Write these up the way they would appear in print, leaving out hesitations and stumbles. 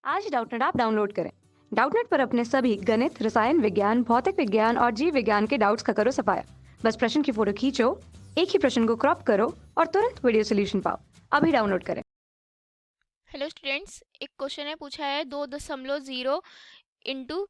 आज Doubtnut app download करें। Doubtnut पर अपने सभी गणित, रसायन विज्ञान, भौतिक विज्ञान और जीव विज्ञान के डाउट्स का करो सफाया। बस प्रश्न की फोटो खींचो, एक ही प्रश्न को क्रॉप करो और तुरंत वीडियो सोल्यूशन पाओ। अभी डाउनलोड करें। हेलो स्टूडेंट्स, एक क्वेश्चन है पूछा है 2.0 इंटू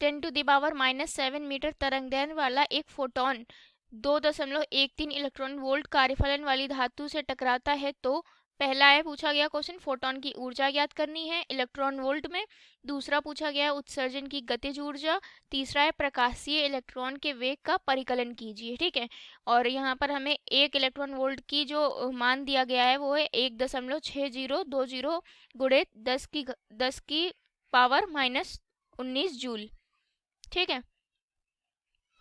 10⁻⁻7 मीटर तरंगदैर्घ्य वाला एक फोटोन 2.13 इलेक्ट्रॉन वोल्ट कार्यफलन वाली धातु से टकराता है। तो पहला है पूछा गया क्वेश्चन फोटोन की ऊर्जा ज्ञात करनी है इलेक्ट्रॉन वोल्ट में। दूसरा पूछा गया है उत्सर्जन की गतिज ऊर्जा। तीसरा है प्रकाशीय इलेक्ट्रॉन के वेग का परिकलन कीजिए। ठीक है, और यहाँ पर हमें एक इलेक्ट्रॉन वोल्ट की जो मान दिया गया है वो है 1.6020 गुणे 10 की पावर -19 जूल। ठीक है,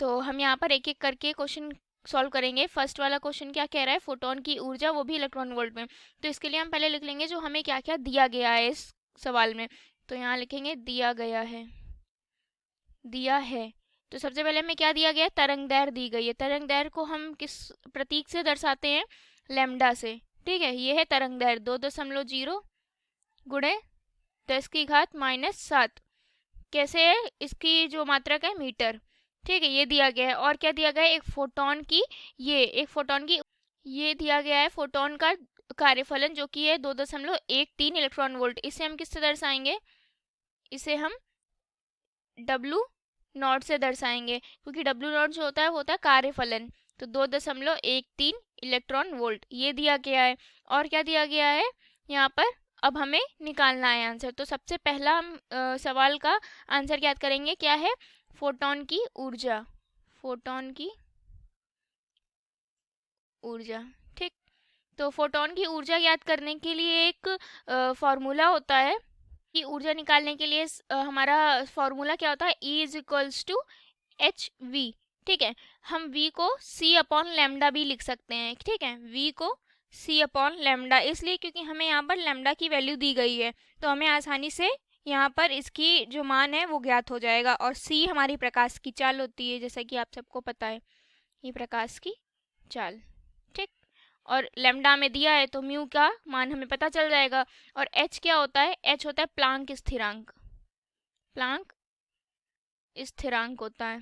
तो हम यहाँ पर एक एक करके क्वेश्चन सॉल्व करेंगे। फर्स्ट वाला क्वेश्चन क्या कह रहा है, फोटोन की ऊर्जा वो भी इलेक्ट्रॉन वोल्ट में। तो इसके लिए हम पहले लिख लेंगे जो हमें क्या क्या दिया गया है इस सवाल में। तो यहाँ लिखेंगे दिया गया है, दिया है। तो सबसे पहले हमें क्या दिया गया है, तरंग दैर्घ्य दी गई है। तरंग दैर्घ्य को हम किस प्रतीक से दर्शाते हैं, लैम्डा से। ठीक है, ये है तरंग दैर्घ्य 2.0 गुणे 10⁻⁻7। कैसे है, इसकी जो मात्रक है मीटर। ठीक है, ये दिया गया है। और क्या दिया गया है, एक फोटोन की ये दिया गया है फोटोन का कार्यफलन जो कि है 2.13 इलेक्ट्रॉन वोल्ट। इसे हम किससे दर्शाएंगे, इसे हम डब्लू नॉट से दर्शाएंगे, क्योंकि डब्लू नॉट जो होता है वो होता है कार्यफलन। तो 2.13 इलेक्ट्रॉन वोल्ट ये दिया गया है। और क्या दिया गया है यहाँ पर, अब हमें निकालना है आंसर। तो सबसे पहला हम सवाल का आंसर ज्ञात करेंगे, क्या है, फोटोन की ऊर्जा। फोटोन की ऊर्जा, ठीक। तो फोटोन की ऊर्जा ज्ञात करने के लिए एक फॉर्मूला होता है कि ऊर्जा निकालने के लिए हमारा फॉर्मूला क्या होता है, E=hv। ठीक है, हम v को c अपॉन लैम्डा भी लिख सकते हैं। ठीक है, v को c अपॉन लैम्डा इसलिए क्योंकि हमें यहाँ पर लैम्डा की वैल्यू दी गई है, तो हमें आसानी से यहाँ पर इसकी जो मान है वो ज्ञात हो जाएगा। और c हमारी प्रकाश की चाल होती है, जैसा कि आप सबको पता है, ये प्रकाश की चाल। ठीक, और लैम्डा में दिया है तो म्यू का मान हमें पता चल जाएगा। और h क्या होता है, h होता है प्लांक स्थिरांक। प्लांक स्थिरांक होता है,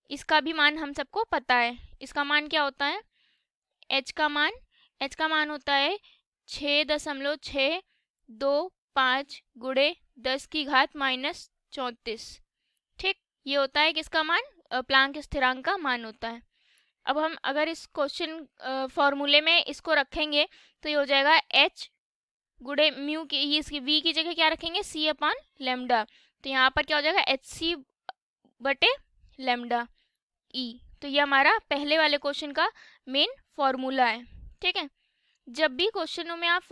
इसका भी मान हम सबको पता है। इसका मान क्या होता है, h का मान होता है 6.625 गुणे 10⁻⁻34। ठीक, ये होता है किसका मान, प्लांक स्थिरांक का मान होता है। अब हम अगर इस क्वेश्चन फॉर्मूले में इसको रखेंगे तो ये हो जाएगा h गुणे म्यू की, ये इसकी v की जगह क्या रखेंगे, c अपॉन लैम्डा। तो यहाँ पर क्या हो जाएगा, hc बटे लैम्डा e। तो ये हमारा पहले वाले क्वेश्चन का मेन फॉर्मूला है। ठीक है, जब भी क्वेश्चनों में आप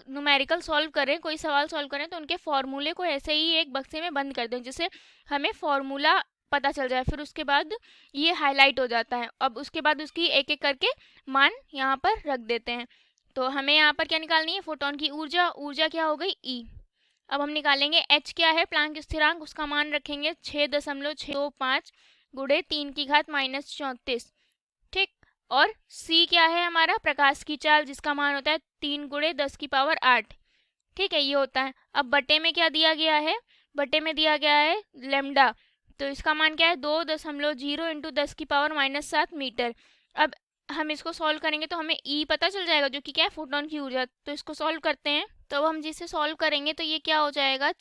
न्यूमेरिकल सॉल्व करें, कोई सवाल सॉल्व करें, तो उनके फॉर्मूले को ऐसे ही एक बक्से में बंद कर दें जिससे हमें फॉर्मूला पता चल जाए। फिर उसके बाद ये हाईलाइट हो जाता है। अब उसके बाद उसकी एक एक करके मान यहाँ पर रख देते हैं। तो हमें यहाँ पर क्या निकालनी है, फोटोन की ऊर्जा। ऊर्जा क्या हो गई, ई। अब हम निकालेंगे h क्या है, प्लांक स्थिरांक, उसका मान रखेंगे 6.625 गुणे 10⁻⁻34। ठीक, और c क्या है हमारा, प्रकाश की चाल, जिसका मान होता है 3 गुणे 10⁸। ठीक है, ये होता है। अब बटे में क्या दिया गया है, बटे में दिया गया है लैम्डा। तो इसका मान क्या है, 2.0 इंटू 10⁻⁻7 मीटर। अब हम इसको सॉल्व करेंगे तो हमें ई पता चल जाएगा, जो कि क्या है, फोटोन की ऊर्जा। तो इसको सॉल्व करते हैं। तो अब हम जिसे सॉल्व करेंगे तो ये क्या हो जाएगा,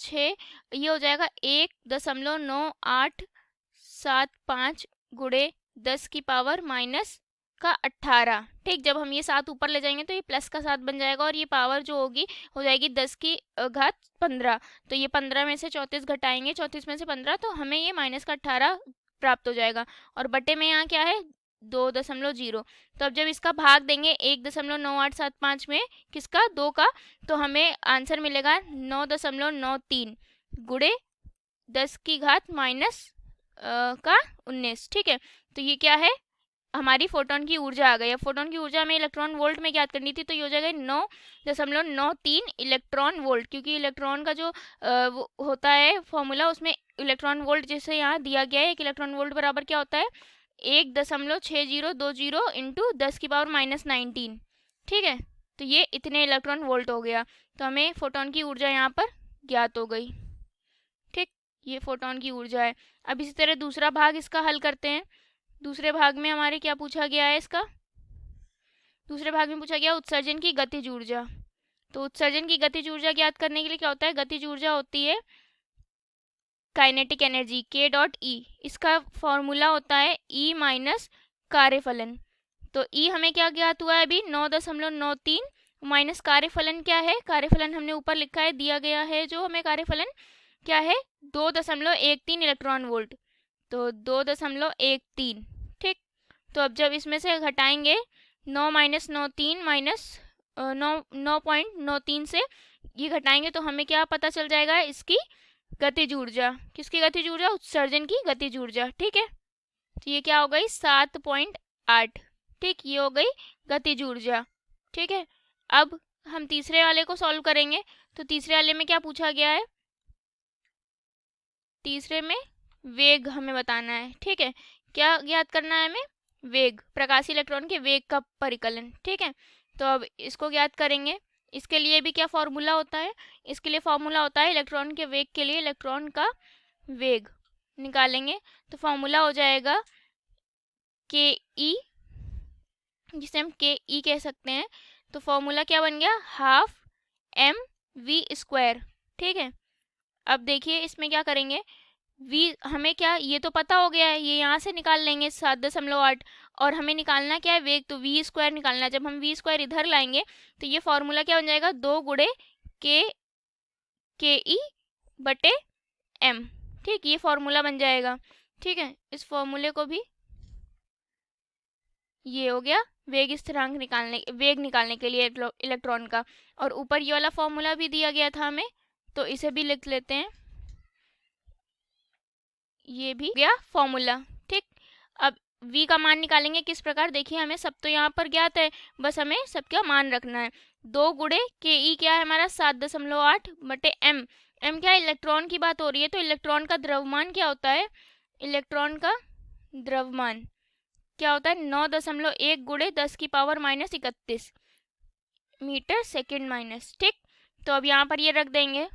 ये हो जाएगा 1.9875 गुणे 10⁻⁻18। ठीक, जब हम ये 7 ऊपर ले जाएंगे तो ये प्लस का 7 बन जाएगा, और ये पावर जो होगी हो जाएगी 10⁻15। तो ये 15 में से 34 घटाएंगे, 34 में से 15, तो हमें ये -18 प्राप्त हो जाएगा। और बटे में यहाँ क्या है, 2.0। तो अब जब इसका भाग देंगे 1.9875 में, किसका, 2 का, तो हमें आंसर मिलेगा 9.93 गुणे 10⁻⁻19। ठीक है, तो ये क्या है, हमारी फोटोन की ऊर्जा आ गई। अब फोटोन की ऊर्जा हमें इलेक्ट्रॉन वोल्ट में ज्ञात करनी थी, तो ये हो जाएगा 9.93 इलेक्ट्रॉन वोल्ट, क्योंकि इलेक्ट्रॉन का जो वो होता है फॉर्मूला, उसमें इलेक्ट्रॉन वोल्ट जैसे यहाँ दिया गया है, एक इलेक्ट्रॉन वोल्ट बराबर क्या होता है, 1.6020 इंटू 10⁻⁻19। ठीक है, तो ये इतने इलेक्ट्रॉन वोल्ट हो गया। तो हमें फोटोन की ऊर्जा यहाँ पर ज्ञात हो गई। ठीक, ये फोटोन की ऊर्जा है। अब इसी तरह दूसरा भाग इसका हल करते हैं। दूसरे भाग में हमारे क्या पूछा गया है इसका? दूसरे भाग में पूछा गया उत्सर्जन की गतिज ऊर्जा। तो उत्सर्जन की गतिज ऊर्जा ज्ञात करने के लिए क्या होता है? गतिज ऊर्जा होती है काइनेटिक एनर्जी के डॉट ई। इसका फॉर्मूला होता है ई माइनस कार्यफलन। तो ई हमें क्या ज्ञात हुआ है अभी? 9.93 माइनस कार्यफलन क्या है? कार्यफलन हमने ऊपर लिखा है, दिया गया है जो हमें कार्यफलन क्या है? 2.13 इलेक्ट्रॉन वोल्ट। तो 2.13। ठीक, तो अब जब इसमें से घटाएंगे 9 माइनस 93 माइनस 9.93 से ये घटाएंगे तो हमें क्या पता चल जाएगा? इसकी गतिज ऊर्जा। किसकी गतिज ऊर्जा? उत्सर्जन की गतिज ऊर्जा। ठीक है, तो ये क्या हो गई? 7.8। ठीक, ये हो गई गतिज ऊर्जा। ठीक है, अब हम तीसरे वाले को सॉल्व करेंगे। तो तीसरे वाले में क्या पूछा गया है? तीसरे में वेग हमें बताना है। ठीक है, क्या ज्ञात करना है हमें? वेग, प्रकाशीय इलेक्ट्रॉन के वेग का परिकलन। ठीक है, तो अब इसको ज्ञात करेंगे। इसके लिए भी क्या फॉर्मूला होता है? इसके लिए फॉर्मूला होता है इलेक्ट्रॉन के वेग के लिए इलेक्ट्रॉन का वेग निकालेंगे तो फॉर्मूला हो जाएगा के ई, जिसे हम के ई कह सकते हैं। तो फॉर्मूला क्या बन गया? Half m v square. ठीक है, अब देखिए इसमें क्या करेंगे? वी हमें क्या, ये तो पता हो गया है, ये यहाँ से निकाल लेंगे 7.8। और हमें निकालना क्या है? वेग। तो वी स्क्वायर निकालना है। जब हम वी स्क्वायर इधर लाएंगे तो ये फॉर्मूला क्या बन जाएगा? 2 गुणे के ई बटे एम। ठीक, ये फॉर्मूला बन जाएगा। ठीक है, इस फॉर्मूले को भी, ये हो गया वेग स्थिरांक निकालने, वेग निकालने के लिए इलेक्ट्रॉन का। और ऊपर ये वाला फॉर्मूला भी दिया गया था हमें, तो इसे भी लिख लेते हैं। ये भी गया फॉर्मूला। ठीक, अब v का मान निकालेंगे किस प्रकार? देखिए हमें सब तो यहाँ पर ज्ञात है, बस हमें सबका मान रखना है। 2 गुणे के ई क्या है हमारा? 7.8 बटे एम। एम क्या है? इलेक्ट्रॉन की बात हो रही है, तो इलेक्ट्रॉन का द्रव्यमान क्या होता है? इलेक्ट्रॉन का द्रव्यमान क्या होता है? 9.1 गुणे 10 की power minus 31 metre second minus. ठीक, तो अब यहाँ पर ये रख देंगे।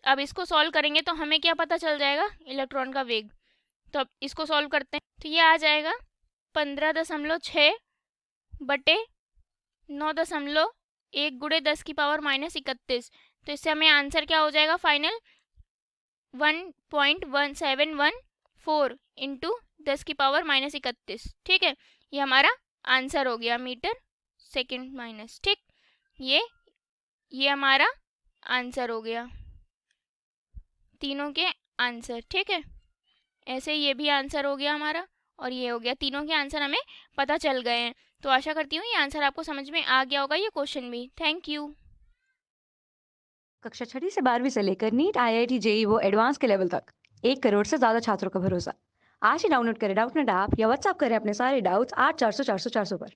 अब इसको सॉल्व करेंगे तो हमें क्या पता चल जाएगा? इलेक्ट्रॉन का वेग। तो अब इसको सॉल्व करते हैं तो ये आ जाएगा 15.6 बटे 9.1 गुणे 10 की पावर माइनस 31। तो इससे हमें आंसर क्या हो जाएगा फाइनल? 1.1714 इंटू 10 की पावर माइनस 31। ठीक है, ये हमारा आंसर हो गया मीटर सेकेंड माइनस। ठीक, ये हमारा आंसर हो गया, तीनों के आंसर। ठीक है, ऐसे ये भी आंसर हो गया हमारा और ये हो गया। तीनों के आंसर हमें पता चल गए हैं। तो आशा करती हूँ ये आंसर आपको समझ में आ गया होगा, ये क्वेश्चन भी। Thank you. कक्षा 6ठी से 12वीं से लेकर नीट, IIT, JEE वो एडवांस के लेवल तक 1 करोड़ से ज्यादा छात्रों का भरोसा। आज ही डाउनलोड करें डाउटनेट ऐप या व्हाट्सएप करें अपने सारे डाउट्स 8400 400 400 पर।